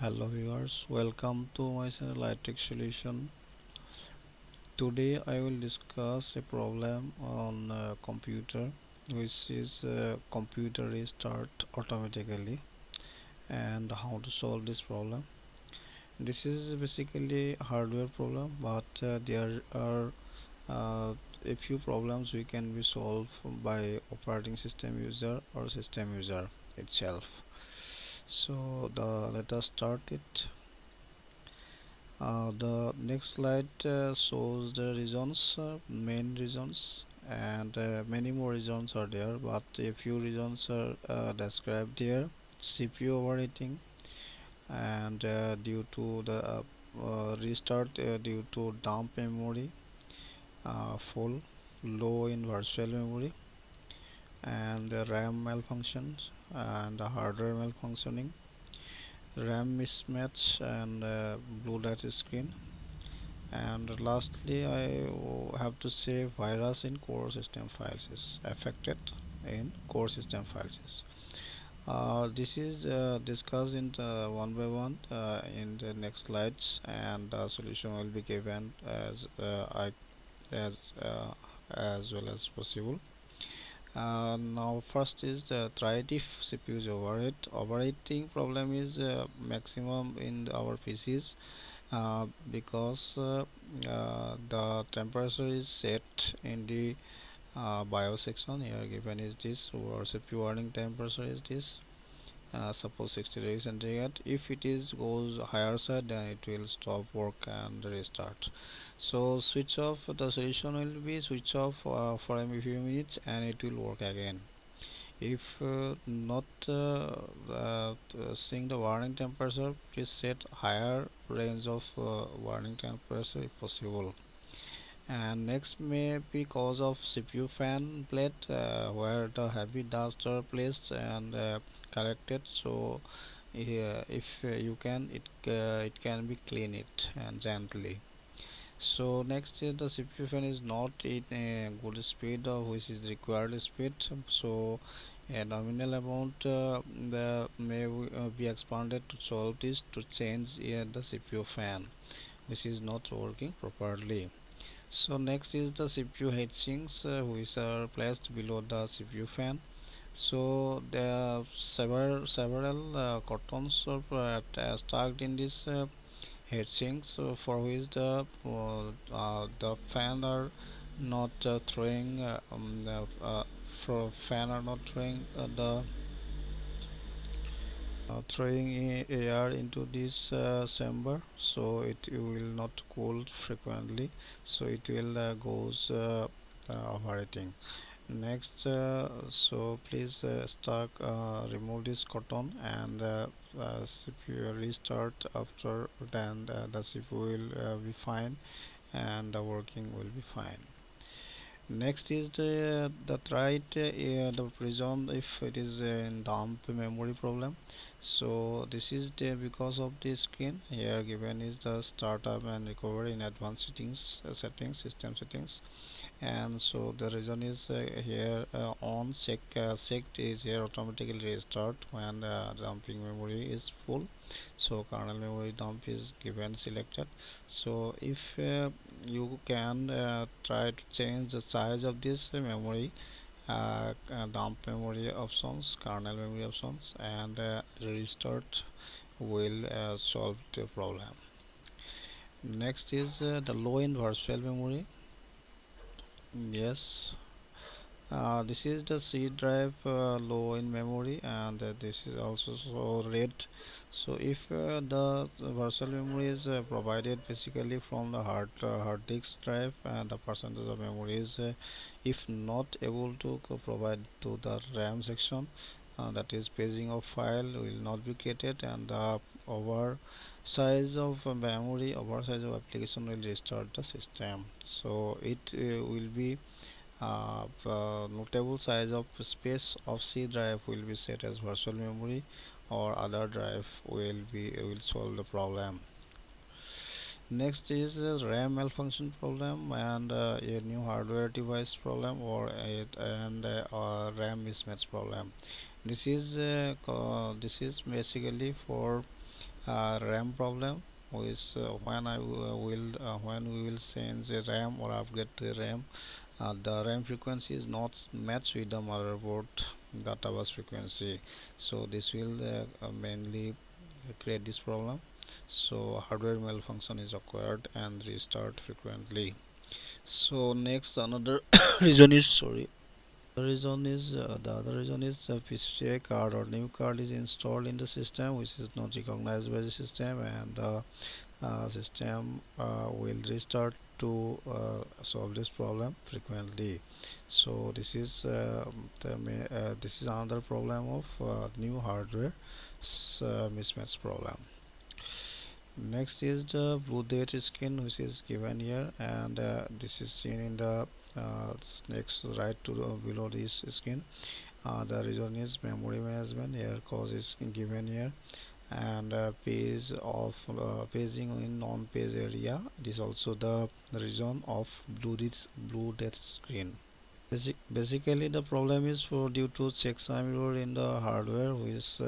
Hello viewers, welcome to my channel itechsolution. Today I will discuss a problem on computer, which is computer restart automatically, and how to solve this problem. This is basically a hardware problem, but there are a few problems we can be solved by operating system user or system user itself. So let us start it. The next slide shows the reasons, main reasons, and many more reasons are there, but a few reasons are described here. CPU overheating, and due to the restart due to dump memory, full, low in virtual memory, and the RAM malfunctions and the hardware malfunctioning, RAM mismatch, and blue light screen. And lastly, I have to say virus in core system files is affected in core system files. This is discussed in one by one in the next slides, and the solution will be given as uh, as well as possible. Now first is try it if CPU is overheat. Overheating problem is maximum in our PCs because the temperature is set in the BIOS section. Here given is this, or CPU warning temperature is this, suppose 60 degrees centigrade. If it is goes higher side, then it will stop work and restart. So switch off, the solution will be switch off for a few minutes and it will work again. If not seeing the warning temperature, please set higher range of warning temperature if possible. And next may be cause of CPU fan plate, where the heavy dust are placed and collected. So if you can, it can be clean it and gently. So next is the CPU fan is not in a good speed, which is required speed. So a nominal amount the may be expanded to solve this, to change the CPU fan, which is not working properly. So next is the CPU heatsinks, which are placed below the CPU fan. So there are several cottons are stuck in this heatsinks, for which the fan are not throwing the fan are not throwing the throwing air into this chamber, so it will not cool frequently, so it will goes overheating. Next, so please remove this cotton, and CPU restart after, then the CPU will be fine and the working will be fine. Next is the right the reason if it is in dump memory problem. So this is the because of the screen here given is the startup and recovery in advanced settings, system settings. And so the reason is here on checked is here automatically restart when dumping memory is full. So kernel memory dump is given selected. So if you can try to change the size of this memory, dump memory options, kernel memory options, and restart will solve the problem. Next is the low in virtual memory. Yes, this is the C drive low in memory, and this is also so red. So if the virtual memory is provided basically from the hard disk drive, and the percentage of memory is if not able to provide to the RAM section, that is paging of file will not be created, and the over size of memory, oversize of application will restart the system. So it will be notable size of space of C drive will be set as virtual memory, or other drive will solve the problem. Next is RAM malfunction problem, and a new hardware device problem, or RAM mismatch problem. This is basically for RAM problem, is when we will change the RAM or upgrade the RAM, the RAM frequency is not matched with the motherboard data bus frequency, so this will mainly create this problem. So hardware malfunction is occurred and restart frequently. So next, another reason is, sorry, the other reason is the PCI card or new card is installed in the system which is not recognized by the system, and the system will restart to solve this problem frequently. So this is this is another problem of new hardware mismatch problem. Next is the blue date skin, which is given here, and this is seen in the next right to below this skin. The reason is memory management. Here cause is given here, and paging in non-page area. It is also the reason of blue death screen. Basically, the problem is for due to checksum error in the hardware, which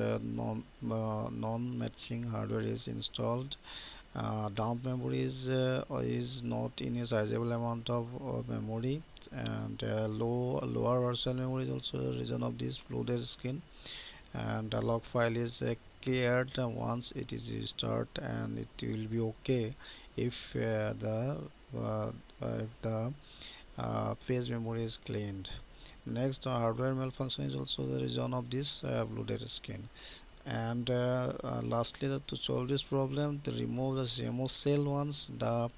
non-matching hardware is installed. Dump memory is not in a sizable amount of memory, and lower virtual memory is also the reason of this flooded skin. And the log file is cleared once it is restart, and it will be okay if uh, the page memory is cleaned. Next, hardware malfunction is also the reason of this flooded skin. And lastly, to solve this problem, to remove the CMOS cell once the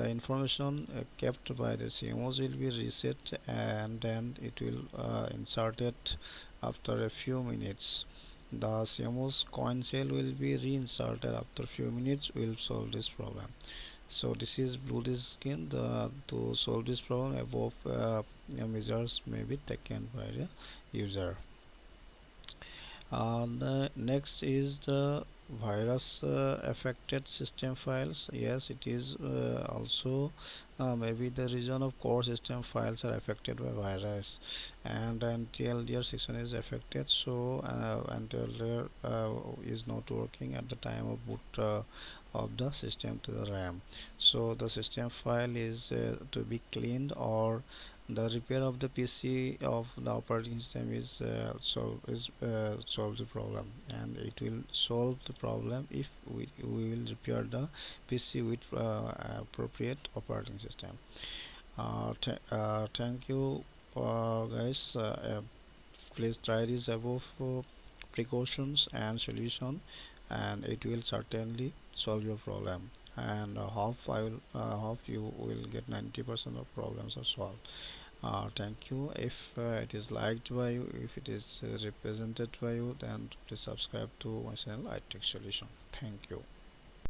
information kept by the CMOS will be reset, and then it will insert it after a few minutes. The CMOS coin cell will be reinserted after few minutes. Will solve this problem. So this is blue disk skin. To solve this problem, above measures may be taken by the user. The next is the virus affected system files. Yes, it is also maybe the region of core system files are affected by virus, and until their section is affected, so until there is not working at the time of boot of the system to the RAM. So the system file is to be cleaned, or the repair of the PC of the operating system is solve the problem, and it will solve the problem if we will repair the PC with appropriate operating system. Thank you guys. Please try this above precautions and solution, and it will certainly solve your problem, and hope you will get 90% of problems are solved. Thank you. If it is liked by you, if it is represented by you, then please subscribe to my channel itechsolution. Thank you.